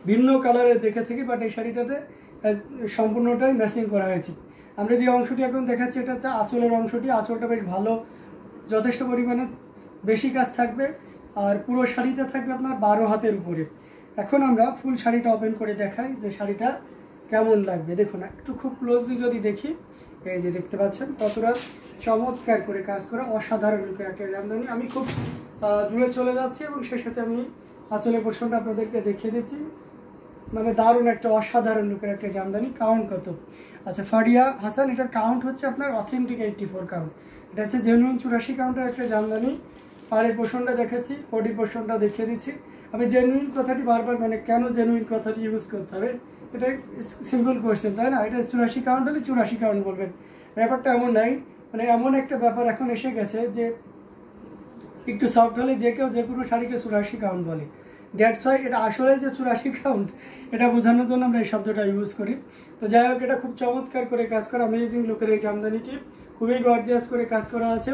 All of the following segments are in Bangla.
ভিন্ন কালারের দেখে থাকি, বাট এই শাড়িটাতে সম্পূর্ণটাই ম্যাচিং করা হয়েছে। আমরা যে অংশটি এখন দেখাচ্ছি এটা হচ্ছে আঁচলের অংশটি। আঁচলটা বেশ ভালো, যথেষ্ট পরিমাণে বেশি কাজ থাকবে, আর পুরো শাড়িতে থাকবে আপনার 12 হাতের উপরে। এখন আমরা ফুল শাড়িটা ওপেন করে দেখাই যে শাড়িটা কেমন লাগবে। দেখুন একটু খুব ক্লোজলি যদি দেখি, এই যে দেখতে পাচ্ছেন কতটা চমৎকার করে কাজ করা, অসাধারণ লুকের একটা জামদানি। আমি খুব দূরে চলে যাচ্ছি এবং সেই সাথে আমি আঁচলের পোর্শনটা আপনাদেরকে দেখিয়ে দিচ্ছি। মানে দারুণ একটা অসাধারণ লুকের একটা জামদানি। কাউন্ট কত? আচ্ছা ফারিয়া হাসান, এটার কাউন্ট হচ্ছে আপনার অথেন্টিক 84 কাউন্ট। এটা হচ্ছে জেনুইন 84 কাউন্টের একটা জামদানি। পাড়ের পোর্শনটা দেখেছি, বডির পোর্শনটা দেখিয়ে দিচ্ছি। আমি জেনুইন কথাটি বারবার, মানে কেন জেনুইন কথাটি ইউজ করতে হবে, এটা সিম্পল কোয়েশ্চেন, তাই না? এটা 84 কাউন্ট হলে 84 কাউন্ট বলবেন, ব্যাপারটা এমন নাই। মানে এমন একটা ব্যাপার এখন এসে গেছে যে একটু সফট হলে যে কেউ যে কোনো শাড়িকে 84 কাউন্ট বলে। দ্যাটস ওয়াই এটা আসলে যে 84 কাউন্ট এটা বোঝানোর জন্য আমরা এই শব্দটা ইউজ করি। তো যাই হোক, এটা খুব চমৎকার করে কাজ করা অ্যামেজিং লুকের এই জামদানিটি, খুবই গর্জিয়াস করে কাজ করা আছে।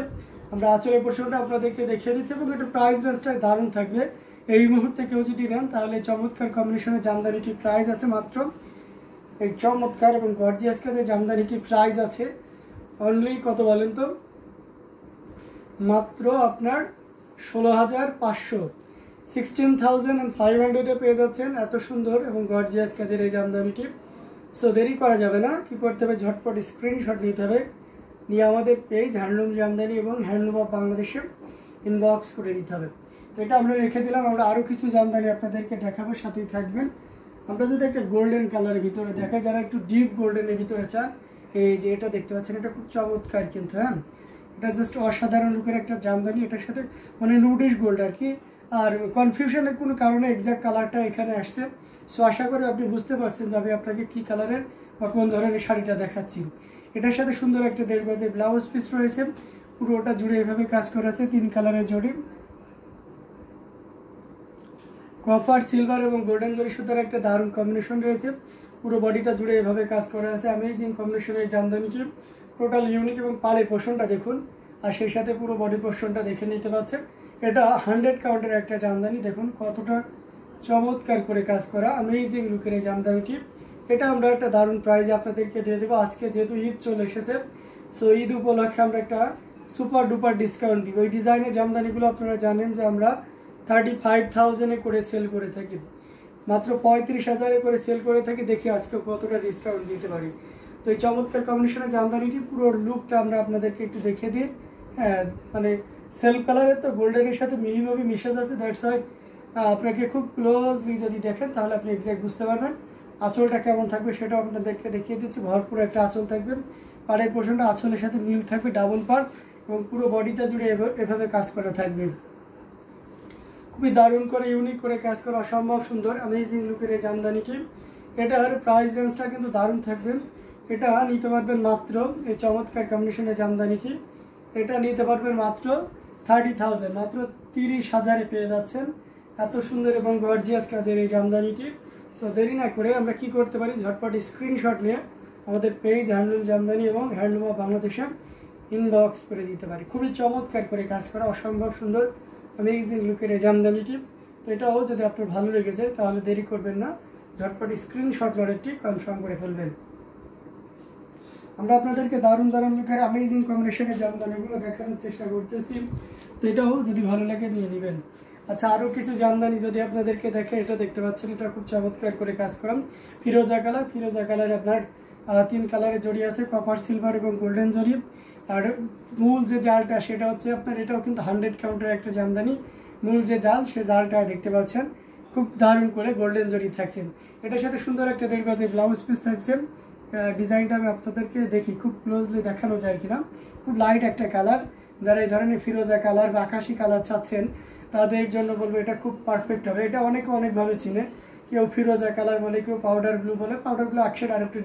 আমরা আঁচলের পোর্শনটা আপনাদেরকে দেখিয়ে দিচ্ছি এবং এটা প্রাইস রেঞ্জটাই দারুণ থাকবে। এই মুহূর্তে কেউ যদি নেন তাহলে চমৎকার কম্বিনেশনের জামদানিটির প্রাইস আছে মাত্র, এই চমৎকার এবং গর্জিয়াস কাজে জামদানিটির প্রাইস আছে অনলি কত বলেন তো? মাত্র আপনার 16,500, 16,500 পেয়ে যাচ্ছেন এত সুন্দর এবং গর্জিয়াস কাজের এই জামদানিটি। সো দেরি করা যাবে না, কি করতে হবে, ঝটপট স্ক্রিনশট নিতে হবে, নিয়ে আমাদের পেজ হ্যান্ডলুম জামদানি এবং হ্যান্ডলুম অফ বাংলাদেশে ইনবক্স করে দিতে হবে। তো এটা আমরা রেখে দিলাম। আমরা আরও কিছু জামদানি আপনাদেরকে দেখাবো, সাথেই থাকবেন। আমরা যদি একটা গোল্ডেন কালারের ভিতরে দেখাই, যারা একটু ডিপ গোল্ডেনের ভিতরে চান, এই যে এটা দেখতে পাচ্ছেন, এটা খুব চমৎকার কিন্তু। হ্যাঁ, এটা জাস্ট অসাধারণ লুকের একটা জামদানি। এটার সাথে মানে নুডিশ গোল্ড আর কি, আর কনফিউশনের কোনো কারণে এক্সাক্ট কালারটা এখানে আসছে। সো আশা করি আপনি বুঝতে পারছেন যে আমি আপনাকে কী কালারের বা কোন ধরনের শাড়িটা দেখাচ্ছি। এটার সাথে সুন্দর একটা 1.5 গজের ব্লাউজ পিস রয়েছে, পুরোটা জুড়ে এভাবে কাজ করা আছে 3 কালারের জড়ি, কপার, সিলভার এবং গোল্ডেন জরি সুতার একটা দারুণ কম্বিনেশন রয়েছে। পুরো বডিটা জুড়ে এভাবে কাজ করা আছে, অ্যামেজিং কম্বিনেশনের জামদানিটি, টোটাল ইউনিক। এবং পাড়ের পোর্শনটা দেখুন, আর সেই সাথে পুরো বডি পোর্শনটা দেখে নিতে পারছেন। এটা 100 কাউন্টের একটা জামদানি। দেখুন কতটা চমৎকার করে কাজ করা অ্যামেজিং লুকের এই জামদানিটি। এটা আমরা একটা দারুণ প্রাইজে আপনাদেরকে দিয়ে দেবো। আজকে যেহেতু ঈদ চলে এসেছে, সো ঈদ উপলক্ষে আমরা একটা সুপার ডুপার ডিসকাউন্ট দিব। এই ডিজাইনের জামদানিগুলো আপনারা জানেন যে আমরা 35,000 করে সেল করে থাকি, মাত্র 35,000 করে সেল করে থাকি। দেখি আজকে কতটা ডিসকাউন্ট দিতে পারি। তো এই চমৎকার কম্বিনেশনের জামদানিটি পুরো লুকটা আমরা আপনাদেরকে একটু দেখে দিই। হ্যাঁ, মানে সেলফ কালারের তো গোল্ডেনের সাথে মিহিভাবে মিশে যাচ্ছে। দ্যাটস ওয়াই আপনাকে খুব ক্লোজলি যদি দেখেন তাহলে আপনি এক্স্যাক্ট বুঝতে পারবেন আঁচলটা কেমন থাকবে, সেটাও আপনাদেরকে দেখিয়ে দিচ্ছি। ভরপুর একটা আঁচল থাকবে, পাড়ের পোর্শনটা আঁচলের সাথে মিল থাকবে, ডাবল পাড়, এবং পুরো বডিটা জুড়ে এভাবে কাজ করা থাকবে। খুবই দারুণ করে ইউনিক করে কাজ করা, অসম্ভব সুন্দর অ্যামেজিং লুকের এই জামদানিটি। এটার প্রাইস রেঞ্জটা কিন্তু দারুণ থাকবে। এটা নিতে পারবেন মাত্র, এই চমৎকার কম্বিনেশনের জামদানিটি এটা নিতে পারবেন মাত্র 30,000, মাত্র 30,000 পেয়ে যাচ্ছেন এত সুন্দর এবং গর্জিয়াস কাজের এই জামদানিটি। সো দেরি না করে আমরা কি করতে পারি, ঝটপট স্ক্রিনশট নিয়ে আমাদের পেজ হ্যান্ডলুম জামদানি এবং হ্যান্ডলুম অফ বাংলাদেশে ইনবক্স করে দিতে পারি। খুবই চমৎকার করে কাজ করা, অসম্ভব সুন্দর অ্যামেজিং লুকের এই জামদানিটি। তো এটাও যদি আপনার ভালো লেগে যায় তাহলে দেরি করবেন না, ঝটপট স্ক্রিনশট লড়েটি কনফার্ম করে ফেলবেন। আমরা আপনাদেরকে দারুণ দারুণ লুকের অ্যামেজিং কম্বিনেশনের জামদানিগুলো দেখানোর চেষ্টা করতেছি। তো এটাও যদি ভালো লাগে নিয়ে নেবেন। আচ্ছা, আরও কিছু জামদানি যদি আপনাদেরকে দেখে, এটা দেখতে পাচ্ছেন, এটা খুব চমৎকার করে কাজ করাম ফিরোজা কালার। ফিরোজা কালার আপনার 3 কালারের জড়ি আছে, কপার, সিলভার এবং গোল্ডেন জড়ি। আর মূল যে জালটা সেটা হচ্ছে আপনার, এটাও কিন্তু 100 কাউন্টের একটা জামদানি। মূল যে জাল সে জালটা দেখতে পাচ্ছেন খুব দারুণ করে গোল্ডেন জড়ি থাকছে। এটার সাথে সুন্দর একটা 1.5 গজের ব্লাউজ পিস থাকছে। ডিজাইনটা আমি আপনাদেরকে দেখি খুব ক্লোজলি দেখানো যায় কিনা। খুব লাইট একটা কালার, যারা এই ধরনের ফিরোজা কালার বা আকাশি কালার চাচ্ছেন তাদের জন্য বলবো এটা খুব পারফেক্ট হবে। এটা অনেকে অনেকভাবে চিনে, কেউ ফিরোজা কালার বলে, কেউ পাউডার ব্লু বলে। পাউডার ব্লু আকশেড আর একটু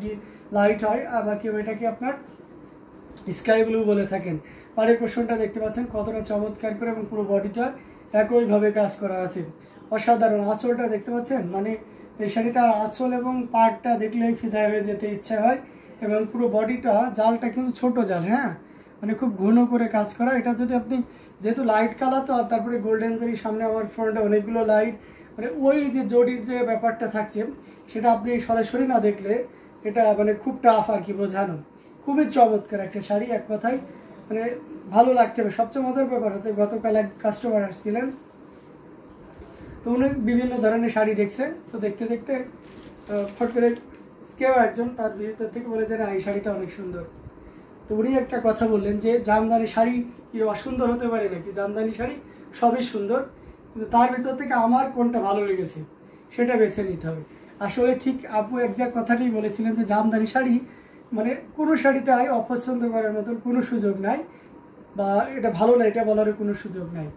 লাইট হয়, আবার কেউ এটাকে আপনার স্কাই ব্লু বলে থাকেন। পাড়ের পোর্শনটা দেখতে পাচ্ছেন কতটা চমৎকার করে এবং পুরো বডিটা একইভাবে কাজ করা আছে, অসাধারণ। আঁচলটা দেখতে পাচ্ছেন, মানে এই শাড়িটার আঁচল এবং পাড়টা দেখলেই ফিদা হয়ে যেতে ইচ্ছা হয়। এবং পুরো বডিটা জালটা কিন্তু ছোট জাল, হ্যাঁ, মানে খুব ঘন করে কাজ করা। এটা যদি আপনি, যেহেতু লাইট কালার তো, আর তারপরে গোল্ডেন জরি সামনে আমার ফ্রন্টে অনেকগুলো লাইট, মানে ওই যে জরির যে ব্যাপারটা থাকছে সেটা আপনি সরাসরি না দেখলে এটা মানে খুব টাফ আর কি বোঝানো। খুবই চমৎকার একটা শাড়ি, এক কথায় মানে ভালো লাগতে হবে। সবচেয়ে মজার ব্যাপার হচ্ছে গতকাল এক কাস্টমার আসছিলেন, তো উনি বিভিন্ন ধরনের শাড়ি দেখছে, তো দেখতে দেখতে ফট করে কেউ একজন তার ভিতর থেকে বলে যে না এই শাড়িটা অনেক সুন্দর। তো উনি একটা কথা বললেন যে জামদানি শাড়ি কি অসুন্দর হতে পারে নাকি, জামদানি শাড়ি সবই সুন্দর, কিন্তু তার ভিতর থেকে আমার কোনটা ভালো লেগেছে সেটা বেছে নিতে হবে। আসলে ঠিক আপু একজাক্ট কথাটাই বলেছিলেন যে জামদানি শাড়ি মানে কোনো শাড়িটাই অপছন্দ করার মতন কোনো সুযোগ নাই, বা এটা ভালো না এটা বলারও কোনো সুযোগ নাই।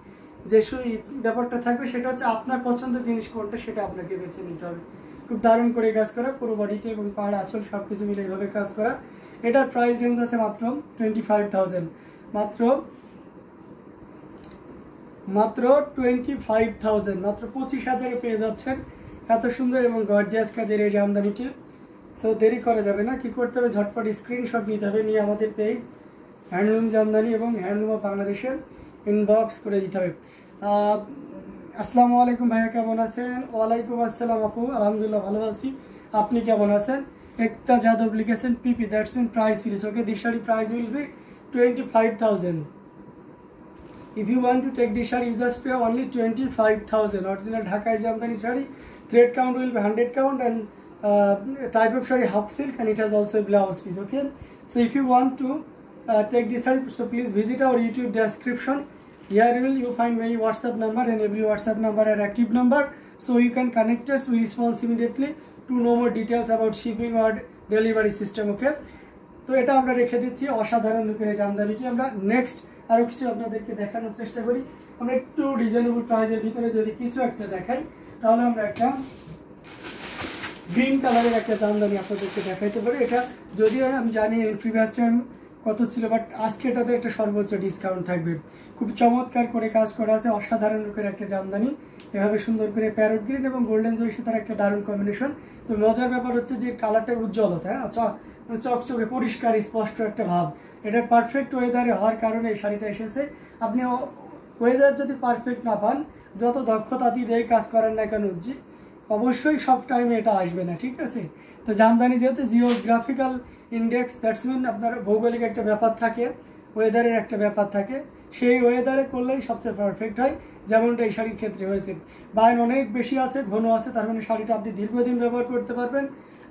যে ব্যাপারটা থাকবে সেটা হচ্ছে আপনার পছন্দের জিনিস কোনটা সেটা আপনাকে বেছে নিতে হবে। খুব দারুণ করে কাজ করা, পুরো বডিতে এবং পাড় আঁচল সব কিছু মিলে এইভাবে কাজ করা। এটার প্রাইস রেঞ্জ আছে মাত্র 25,000, মাত্র 25,000, মাত্র 25,000-এ পেয়ে যাচ্ছেন এত সুন্দর এবং গর্জিয়াস কাজের এই জামদানিটি। সো দেরি করা যাবে না, কি করতে হবে ঝটপট স্ক্রিনশট নিতে হবে, নিয়ে আমাদের পেজ হ্যান্ডলুম জামদানি এবং হ্যান্ডলুম অফ বাংলাদেশের ইনবক্স করে দিতে হবে। আসসালামু আলাইকুম ভাইয়া, কেমন আছেন? ওয়ালাইকুম আসসালাম আপু, আলহামদুলিল্লাহ ভালো আছি, আপনি কেমন আছেন? একটা যাদব লিখেছেন PP, that's mean price finish. Okay, this sari price will be 25,000. If you want to take this shari, you just pay only 25,000. Original Dhaka Jamdani shari, thread count will be 100 count, and type of shari half silk, and it has also a blouse piece. Okay, so if you want to take this shari, so please visit our YouTube description. Here you find my WhatsApp number, and every WhatsApp number are active number, so you can connect us. We respond immediately to know more details about shipping or delivery system. Okay, তো এটা আমরা রেখে দিচ্ছি অসাধারণ লুকের এই জামদানিটি। আমরা নেক্সট আরো কিছু আপনাদেরকে দেখানোর চেষ্টা করি। আমরা একটু রিজনেবল প্রাইসের ভিতরে যদি কিছু একটা দেখাই, তাহলে আমরা একটা গ্রিন কালারের একটা জামদানি আপনাদেরকে দেখাইতে পারি। এটা যদিও আমি জানি প্রিভিয়াস টাইম কত ছিল, বাট আজকে এটাতে একটা সর্বোচ্চ ডিসকাউন্ট থাকবে। খুব চমৎকার করে কাজ করা আছে, অসাধারণ লুকের একটা জামদানি, এভাবে সুন্দর করে প্যারট গ্রিন এবং গোল্ডেন জরি সুতার একটা দারুণ কম্বিনেশন। তো মজার ব্যাপার হচ্ছে যে কালারটার উজ্জ্বলতা, চকচকে পরিষ্কার স্পষ্ট একটা ভাব। এটা পারফেক্ট ওয়েদারে হওয়ার কারণে এই শাড়িটা এসেছে। আপনি ওয়েদার যদি পারফেক্ট না পান, যত দক্ষতা দিয়ে কাজ করেন না কেন, অবশ্যই সব টাইমে এটা আসবে না, ঠিক আছে? তো জামদানি যেহেতু জিওগ্রাফিক্যাল ইন্ডেক্স, দ্যাটস মিন আপনার ভৌগোলিক একটা ব্যাপার থাকে, ওয়েদারের একটা ব্যাপার থাকে, সেই ওয়েদারে করলেই সবচেয়ে পারফেক্ট হয়, যেমনটা এই শাড়ির ক্ষেত্রে হয়েছে। বাইন অনেক বেশি আছে, ঘন আছে, তার মানে শাড়িটা আপনি দীর্ঘদিন ব্যবহার করতে পারবেন।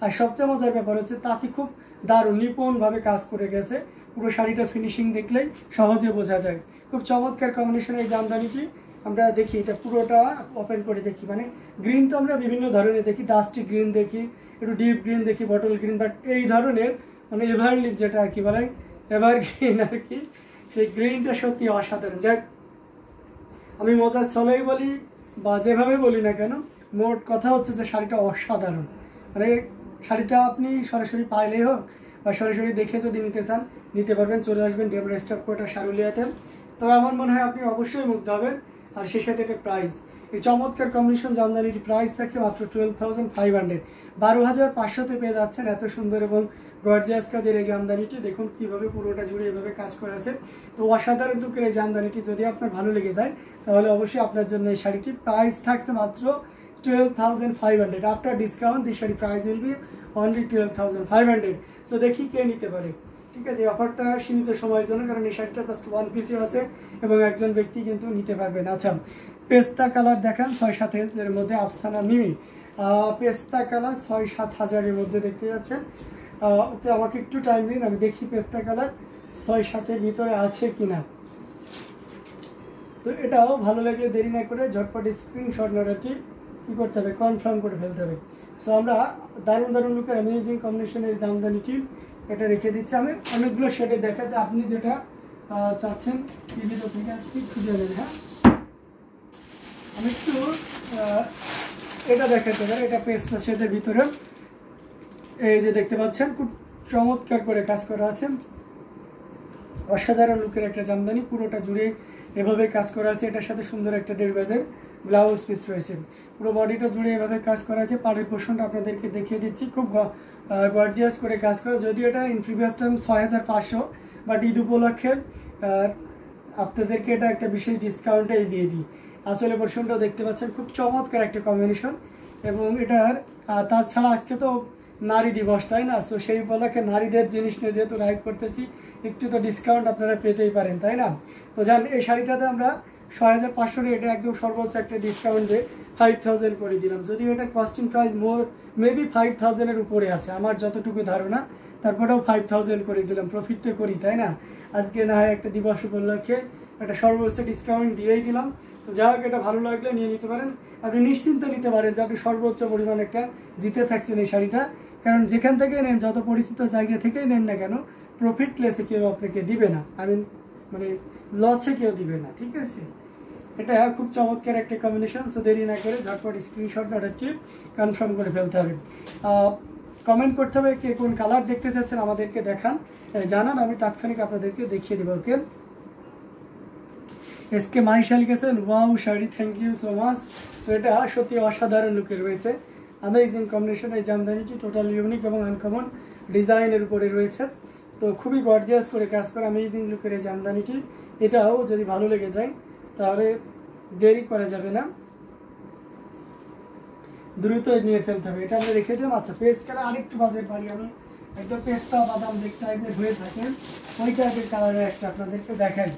আর সবচেয়ে মজার ব্যাপার হচ্ছে তাঁতি খুব দারুণ নিপুণভাবে কাজ করে গেছে, পুরো শাড়িটার ফিনিশিং দেখলেই সহজে বোঝা যায়। খুব চমৎকার কম্বিনেশনের এই জামদানিটি। আমরা দেখি এটা পুরোটা ওপেন করে দেখি, মানে গ্রিন তো আমরা বিভিন্ন ধরনের দেখি, ডাস্টি গ্রিন দেখি, একটু ডিপ গ্রিন দেখি, বটল গ্রিন, বাট এই ধরনের মানে এভারলিপ যেটা আর কি বলে, এভার গ্রিন আর কি, সেই গ্রিনটা সত্যি অসাধারণ। যাক, আমি মজার ছলেই বলি বা যেভাবে বলি না কেন, মোট কথা হচ্ছে যে শাড়িটা অসাধারণ। মানে শাড়িটা আপনি সরাসরি পাইলেই হোক বা সরাসরি দেখে যদি নিতে চান নিতে পারবেন, চলে আসবেন ডেমরা স্টক কোটা শারুলিয়াতে। তবে আমার মনে হয় আপনি অবশ্যই মুগ্ধ হবেন। আর সেই সাথে এটা প্রাইস, এই চমৎকার কম্বিনেশন জামদানির প্রাইস থাকছে মাত্র 12,500, 12,500-তে পেয়ে যাচ্ছেন এত সুন্দর এবং গর্জিয়াস কাজের এই জামদানিটি। দেখুন কিভাবে পুরোটা জুড়ে এভাবে কাজ করা আছে। তো অসাধারণ লুকের এই জামদানিটি যদি আপনার ভালো লেগে যায়, তাহলে অবশ্যই আপনার জন্য এই শাড়িটি প্রাইস থাকছে মাত্র 12,500। After discount this sari price will B only 12,500। So দেখি কে নিতে পারে, ঠিক আছে? অফারটা সীমিত সময়ের জন্য, কারণ এই শাড়িটা জাস্ট ওয়ান পিসে আছে এবং একজন ব্যক্তি কিন্তু নিতে পারবেন। আচ্ছা, পেস্তা কালার দেখান 6-7 এর মধ্যে, আফসানা মিমি, পেস্তা কালার 6-7 হাজারের মধ্যে দেখতে যাচ্ছেন। ওকে, আমাকে একটু টাইম দিন, আমি দেখি পেস্তা কালার 6-7-এর ভিতরে আছে কিনা। তো এটাও ভালো লাগলে দেরি না করে ঝটপট স্ক্রিনশট নেওয়াটি কী করতে হবে, কনফার্ম করে ফেলতে হবে। সো আমরা দারুণ দারুণ লুকের অ্যামেজিং কম্বিনেশনের জামদানিটি এটা রেখে দিচ্ছি। আমি অনেকগুলো শেডে দেখা যায়, আপনি যেটা চাচ্ছেন টিভিতে থেকে খুঁজে নেবেন। হ্যাঁ, আমি একটু এটা দেখাতে পারি, এটা পেস্টটা শেডের ভিতরে, এই যে দেখতে পাচ্ছেন খুব চমৎকার করে কাজ করা আছে, অসাধারণ লুকের একটা জামদানি, পুরোটা জুড়ে এভাবে কাজ করা আছে। এটার সাথে সুন্দর একটা 1.5 গজের ব্লাউজ পিস রয়েছে, পুরো বডিটা জুড়ে এভাবে কাজ করা আছে। পাড়ের পোর্শনটা আপনাদেরকে দেখিয়ে দিচ্ছি, খুব গর্জিয়াস করে কাজ করা। যদিও এটা in previous time 6,500, but Eid উপলক্ষে আপনাদেরকে এটা একটা বিশেষ ডিসকাউন্টেই দিয়ে দিই। আঁচলে পোর্শনটাও দেখতে পাচ্ছেন, খুব চমৎকার একটা কম্বিনেশন। এবং এটার তাছাড়া আজকে তো নারী দিবস, তাই না? সো সেই উপলক্ষে নারীদের জিনিস নিয়ে যেহেতু লাইভ করতেছি, একটু তো ডিসকাউন্ট আপনারা পেতেই পারেন, তাই না? তো জান এই শাড়িটাতে আমরা 6500 এটা একদম সর্বোচ্চ একটা ডিসকাউন্ট দিয়ে 5000 করে দিলাম। যদিও এটা কস্টিং প্রাইস মেবি 5000-এর উপরে আছে আমার যতটুকু ধারণা, তারপরেও 5000 করে দিলাম, প্রফিট তো করি, তাই না? আজকে না হয় একটা দিবস উপলক্ষে একটা সর্বোচ্চ ডিসকাউন্ট দিয়েই দিলাম। তো যা হোক, এটা ভালো লাগলে নিয়ে নিতে পারেন। আপনি নিশ্চিন্তে নিতে পারেন যে আপনি সর্বোচ্চ পরিমাণ একটা জিতে থাকছেন এই শাড়িটা। কারণ যেখান থেকে নেন, যত পরিচিত জায়গা থেকেই নেন না কেন, প্রফিট লেসে কেউ আপনাকে দিবে না, মানে লসে কেউ দিবে না, ঠিক আছে? এটা খুব চমৎকার একটা কম্বিনেশন। সো দেরি না করে ঝটপট স্ক্রিনশট অর্ডারটি কনফার্ম করে ফেলতে হবে। কমেন্ট করতে হবে কে কোন কালার দেখতে চাচ্ছেন, আমাদেরকে জানান, আমি তাৎক্ষণিক আপনাদেরকে দেখিয়ে দেবো। ওকে, এসকে মাহিশা লিখেছেন wow sari, thank you so much. তো এটা সত্যি অসাধারণ লুকে রয়েছে, অ্যামেজিং কম্বিনেশন। এই জামদানিটি টোটাল ইউনিক এবং আনকমন ডিজাইনের উপরে রয়েছে। তো খুবই গর্জিয়াস করে কাজ করা অ্যামেজিং লুকের এই জামদানিটি। এটাও যদি ভালো লেগে যায় তাহলে দেরি করা যাবে না, দ্রুত নিয়ে ফেলতে হবে। এটা আমরা রেখে দিলাম। আচ্ছা, পেস্ট কালার আরেকটু বাজেট বাড়ি, আমি একদম পেস্তা বাদাম যে টাইপের হয়ে থাকে ওই টাইপের কালারের একটা আপনাদেরকে দেখাই।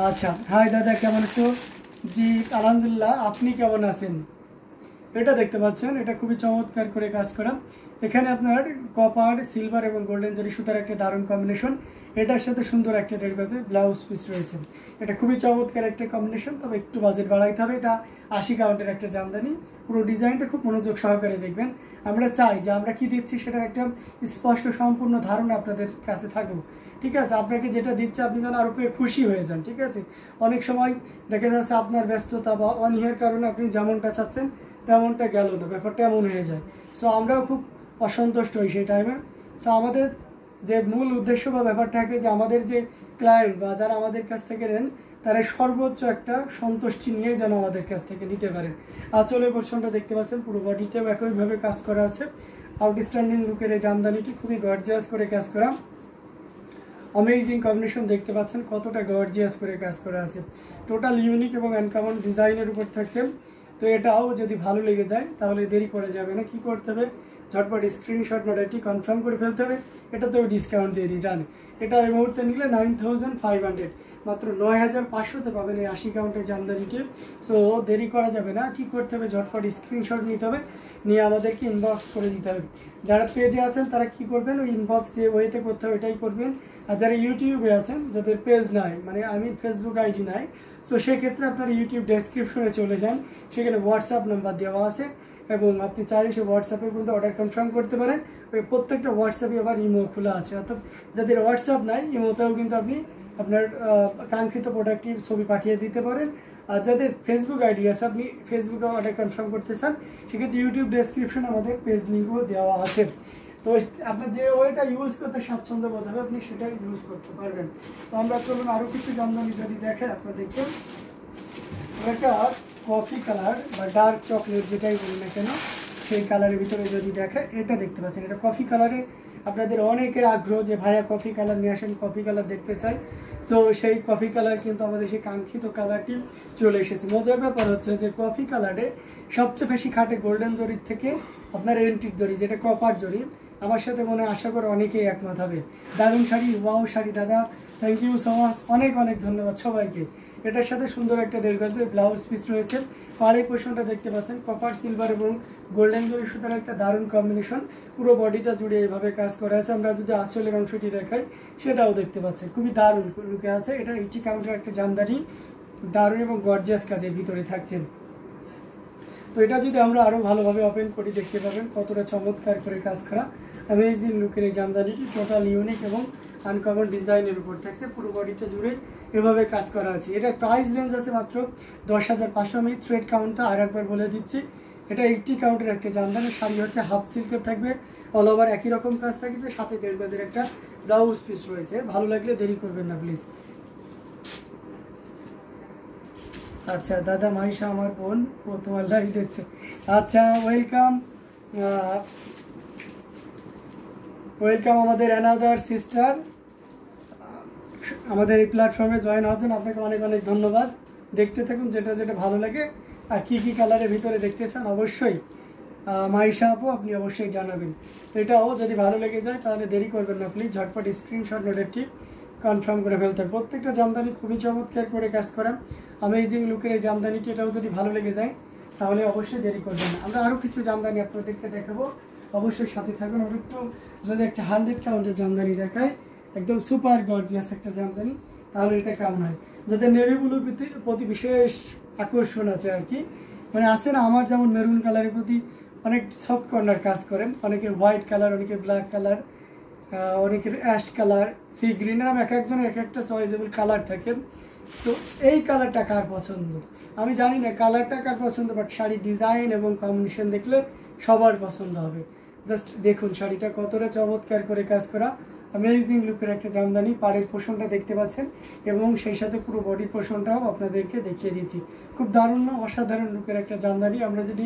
আচ্ছা, হাই দাদা, কেমন আছো? জি আলহামদুলিল্লাহ, আপনি কেমন আছেন? এটা দেখতে পাচ্ছেন, এটা খুবই চমৎকার করে কাজ করা। এখানে আপনার কপার, সিলভার এবং গোল্ডেন জরি সুতার একটা দারুণ কম্বিনেশন। এটার সাথে সুন্দর একটা 1.5 গজের ব্লাউজ পিস রয়েছে। এটা খুবই চমৎকার একটা কম্বিনেশন, তবে একটু বাজেট বাড়াইতে হবে। এটা 80 কাউন্টের একটা জামদানি। পুরো ডিজাইনটা খুব মনোযোগ সহকারে দেখবেন। আমরা চাই যে আমরা কি দিচ্ছি সেটার একটা স্পষ্ট সম্পূর্ণ ধারণা আপনাদের কাছে থাকুক, ঠিক আছে? আপনাকে যেটা দিচ্ছে আপনি যেন আরও পেয়ে খুশি হয়ে যান, ঠিক আছে? অনেক সময় দেখা যাচ্ছে আপনার ব্যস্ততা বা অনীহার কারণে আপনি যেমনটা চাচ্ছেন তেমনটা গেল না, ব্যাপারটা এমন হয়ে যায়। সো আমরাও খুব অসন্তুষ্ট হই সেই টাইমে। সো আমাদের যে মূল উদ্দেশ্য বা ব্যাপার থাকে যে আমাদের যে ক্লায়েন্ট বা যারা আমাদের কাছ থেকে নেন তারা সর্বোচ্চ একটা সন্তুষ্টি নিয়ে যেন আমাদের কাছ থেকে নিতে পারেন। আঁচলের পোর্শনটা দেখতে পাচ্ছেন, পুরো বডিতেও একইভাবে কাজ করা আছে। আউটস্ট্যান্ডিং লুকের এই জামদানিটি খুবই গর্জিয়াস করে কাজ করা, অ্যামেজিং কম্বিনেশন। দেখতে পাচ্ছেন কতটা গর্জিয়াস করে কাজ করা আছে, টোটাল ইউনিক এবং আনকমন ডিজাইনের উপর থাকছে। তো এটাও যদি ভালো লেগে যায় তাহলে দেরি করে যাবে না, কি করতে হবে, ঝটপট স্ক্রিনশট নোটটি কনফার্ম করে ফেলতে হবে। এটাতেও ডিসকাউন্ট দিয়ে দিই, জান এটা এই মুহূর্তে নিলে 9500, মাত্র 9500-তে পাবেন এই 80 কাউন্টের জামদানিটি। সো দেরি করা যাবে না, কি করতে হবে, ঝটপট স্ক্রিনশট নিতে হবে, নিয়ে আমাদেরকে ইনবক্স করে দিতে হবে। যারা পেজে আছেন তারা কি করবেন, ওই ইনবক্স দিয়ে ওয়েতে করতে হবে, এটাই করবেন। আর যারা ইউটিউবে আছেন, যাদের পেজ নাই, মানে আমি ফেসবুক আইডি নাই, সো সেক্ষেত্রে আপনারা ইউটিউব ডেসক্রিপশনে চলে যান, সেখানে হোয়াটসঅ্যাপ নাম্বার দেওয়া আছে এবং আপনি চাইলে সে হোয়াটসঅ্যাপে কিন্তু অর্ডার কনফার্ম করতে পারেন। ওই প্রত্যেকটা হোয়াটসঅ্যাপে আবার ইমো খোলা আছে, অর্থাৎ যাদের হোয়াটসঅ্যাপ নাই ইমোতেও কিন্তু আপনি আপনার কাঙ্ক্ষিত প্রোডাক্টটির ছবি পাঠিয়ে দিতে পারেন। আর যাদের ফেসবুক আইডি আছে, আপনি ফেসবুকে অর্ডার কনফার্ম করতে চান, সেক্ষেত্রে ইউটিউব ডেসক্রিপশনে আমাদের পেজ লিঙ্কও দেওয়া আছে। তো আপনার যে ওয়েটা ইউজ করতে স্বাচ্ছন্দ্য বোধ হবে আপনি সেটাই ইউজ করতে পারবেন। তো আমরা চলুন আরও কিছু জামদানি যদি দেখে আপনাদেরকে। একটা কফি কালার বা ডার্ক চকলেট যেটাই বলি না কেন, সেই কালারের ভিতরে যদি দেখে, এটা দেখতে পাচ্ছেন, এটা কফি কালারে। আপনাদের অনেকের আগ্রহ যে ভাইয়া কফি কালার নিয়ে আসেন, কফি কালার দেখতে চাই। সো সেই কফি কালার কিন্তু আমাদের সেই কাঙ্ক্ষিত কালারটি চলে এসেছে। মজার ব্যাপার হচ্ছে যে কফি কালারে সবচেয়ে বেশি খাটে গোল্ডেন জরির থেকে আপনার এন্টিক জরি, যেটা কপার জরি। আমার সাথে মনে আশা করে অনেকেই একমত হবে। দারুণ শাড়ি, ওয়াও শাড়ি দাদা, থ্যাংক ইউ সো মাচ, অনেক অনেক ধন্যবাদ সবাইকে। এটার সাথে সুন্দর একটা 1.5 গজের ব্লাউজ পিস রয়েছে। পাড়ের পোর্শনটা দেখতে পাচ্ছেন, কপার, সিলভার এবং গোল্ডেন জরি সুতার একটা দারুণ কম্বিনেশন। পুরো বডিটা জুড়ে এইভাবে কাজ করা আছে। আমরা যদি আঁচলের অংশটি দেখাই সেটাও দেখতে পাচ্ছেন, খুবই দারুণ লুকে আছে। এটা 80 কাউন্টের একটা জামদানি, দারুণ এবং গর্জিয়াস কাজের ভিতরে থাকছে। তো এটা যদি আমরা আরও ভালোভাবে ওপেন করি দেখতে পাবেন কতটা চমৎকার করে কাজ করা অ্যামেজিং লুকের এই জামদানিটি, টোটাল ইউনিক এবং আনকমন ডিজাইনের উপর থাকছে। পুরো বডিটা জুড়ে এভাবে কাজ করা আছে। এটার প্রাইস রেঞ্জ আছে মাত্র 10,500। আমি থ্রেড কাউন্টটা আর একবার বলে দিচ্ছি, এটা 80 কাউন্টের একটা জামদানি শাড়ি হচ্ছে, হাফ সিল্কের থাকবে, অল ওভার একই রকম কাজ থাকবে, সাথে 1.5 গজের একটা ব্লাউজ পিস রয়েছে। ভালো লাগলে দেরি করবেন না প্লিজ। আচ্ছা দাদা মাইশা আমার বোন, ও তোমার লাইভ দেখছে। আচ্ছা, ওয়েলকাম ওয়েলকাম আমাদের অ্যানাদার সিস্টার, আমাদের এই প্ল্যাটফর্মে জয়েন হচ্ছেন, আপনাকে অনেক অনেক ধন্যবাদ। দেখতে থাকুন, যেটা যেটা ভালো লাগে। আর কি কি কালারের ভিতরে দেখতে চান অবশ্যই মাইশা আপু আপনি অবশ্যই জানাবেন। তো এটাও যদি ভালো লেগে যায় তাহলে দেরি করবেন না, প্লিজ ঝটপট স্ক্রিনশট নোটেরটি কনফার্ম করে ফেলতে হবে। প্রত্যেকটা জামদানি খুবই চমৎকার করে কাজ করা, অ্যামেজিং লুকের এই জামদানিটি, এটাও যদি ভালো লেগে যায় তাহলে অবশ্যই দেরি করবেন না। আমরা আরও কিছু জামদানি আপনাদেরকে দেখাবো, অবশ্যই সাথে থাকবেন। আর একটু যদি একটা 100 কাউন্টের জামদানি দেখায়, একদম সুপার গর্জিয়াস একটা জামদানি, তাহলে এটা কেমন হয়? যাদের নেভি ব্লুর প্রতি বিশেষ আকর্ষণ আছে আর কি, মানে আছে না, আমার যেমন মেরুন কালারের প্রতি অনেক সফট কর্নার কাজ করেন, অনেকের হোয়াইট কালার, অনেকের ব্ল্যাক কালার, অনেকের অ্যাশ কালার, সি গ্রিন, এরকম এক একজনের এক একটা চয়েসেবল কালার থাকে। তো এই কালারটা কার পছন্দ আমি জানি না, কালারটা কার পছন্দ, বাট শাড়ির ডিজাইন এবং কম্বিনেশন দেখলে সবার পছন্দ হবে। জাস্ট দেখুন শাড়িটা কতটা চমৎকার করে কাজ করা, অ্যামেজিং লুকের একটা জামদানি। পাড়ের পোষণটা দেখতে পাচ্ছেন এবং সেই সাথে পুরো বডি পোষণটাও আপনাদেরকে দেখিয়ে দিচ্ছি। খুব দারুণ অসাধারণ লুকের একটা জামদানি। আমরা যদি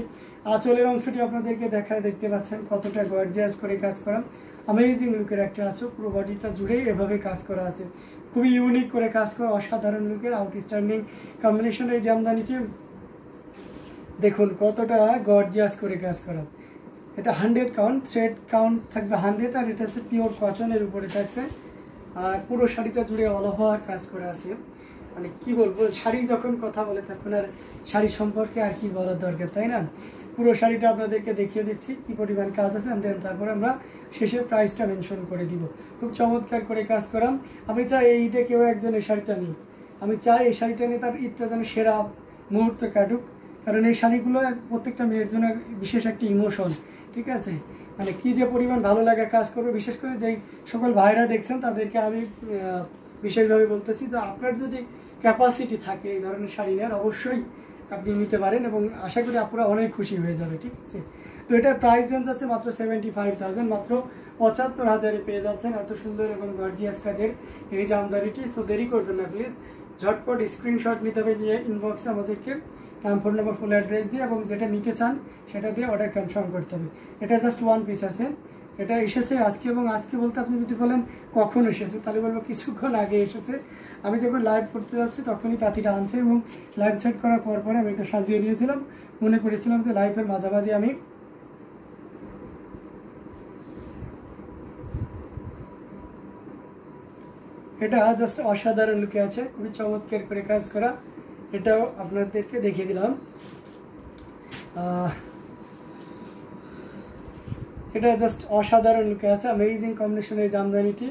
আঁচলের অংশটি আপনাদেরকে দেখায়, দেখতে পাচ্ছেন কতটা গর্জিয়াস করে কাজ করা, অ্যামেজিং লুকের একটা আঁচল, পুরো বডিটা জুড়েই এভাবে কাজ করা আছে। খুবই ইউনিক করে কাজ করা, অসাধারণ লুকের আউটস্ট্যান্ডিং কম্বিনেশন এই জামদানিটি। দেখুন কতটা গর্জিয়াস করে কাজ করা। এটা 100 কাউন্ট, থ্রেড কাউন্ট থাকবে 100, আর এটা হচ্ছে পিওর কটনের উপরে থাকছে। আর পুরো শাড়িটা জুড়ে অল ওভার কাজ করে আছে। মানে কি বলবো, শাড়ি যখন কথা বলে তখন আর শাড়ি সম্পর্কে আর কি বলার দরকার, তাই না? পুরো শাড়িটা আপনাদেরকে দেখিয়ে দিচ্ছি কি পরিমাণ কাজ আছে, দেন তারপরে আমরা শেষে প্রাইসটা মেনশন করে দিব। খুব চমৎকার করে কাজ করাম। আমি চাই এই ঈদে কেউ একজন এই শাড়িটা নিই, আমি চাই এই শাড়িটা নিয়ে তার ঈদটা যেন সেরা মুহূর্ত কাটুক, কারণ এই শাড়িগুলো প্রত্যেকটা মেয়ের জন্য বিশেষ একটা ইমোশন, ঠিক আছে? মানে কি যে পরিমাণ ভালো লাগা কাজ করবে, বিশেষ করে যেই সকল ভাইরা দেখছেন তাদেরকে আমি বিশেষভাবে বলতেছি যে আপনার যদি ক্যাপাসিটি থাকে এই ধরনের শাড়ি নেওয়ার, অবশ্যই আপনি নিতে পারেন এবং আশা করি আপনারা অনেক খুশি হয়ে যাবে, ঠিক আছে? তো এটার প্রাইস রেঞ্জ আছে মাত্র 75,000, মাত্র 75,000-এ পেয়ে যাচ্ছেন এত সুন্দর এবং গর্জিয়াস কাজের এই জামদানিটি। সো দেরি করবেন না প্লিজ, ঝটপট স্ক্রিনশট নিতে হবে, নিয়ে ইনবক্সে আমাদেরকে নাম, ফোন নাম্বার, ফুল অ্যাড্রেস দিয়ে এবং যেটা নিতে চান সেটা দিয়ে অর্ডার কনফার্ম করতে হবে। এটা জাস্ট ওয়ান পিস আছে, এটা এসেছে আজকে, এবং আজকে বলতে আপনি যদি বলেন কখন এসেছে তাহলে বলবো কিছুক্ষণ আগে এসেছে। আমি যখন লাইভ করতে যাচ্ছি তখনই তাঁতিটা আনছে এবং লাইভ সেট করার পরে আমি একটু সাজিয়ে নিয়েছিলাম, মনে করেছিলাম যে লাইভের মাঝামাঝি আমি এটা জাস্ট অসাধারণ লুকে আছে, খুবই চমৎকার করে কাজ করা। এটাও আপনাদেরকে দেখিয়ে দিলাম। এটা জাস্ট অসাধারণ লুকে আছে, অ্যামেজিং কম্বিনেশন এই জামদানিটি।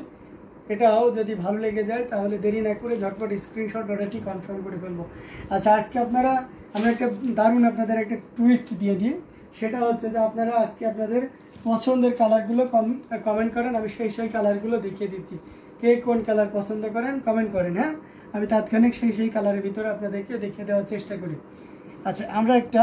এটাও যদি ভালো লেগে যায় তাহলে দেরি না করে ঝটপট স্ক্রিনশট অর্ডারটি কনফার্ম করে ফেলবো। আচ্ছা, আজকে আমি একটা দারুণ আপনাদের একটা টুইস্ট দিয়ে দিই, সেটা হচ্ছে যে আপনারা আজকে আপনাদের পছন্দের কালারগুলো কমেন্ট করেন, আমি সেই কালারগুলো দেখিয়ে দিচ্ছি। কে কোন কালার পছন্দ করেন কমেন্ট করেন, হ্যাঁ? আমি তাৎক্ষণিক সেই কালারের ভিতরে আপনাদেরকে দেখিয়ে দেওয়ার চেষ্টা করি। আচ্ছা, আমরা একটা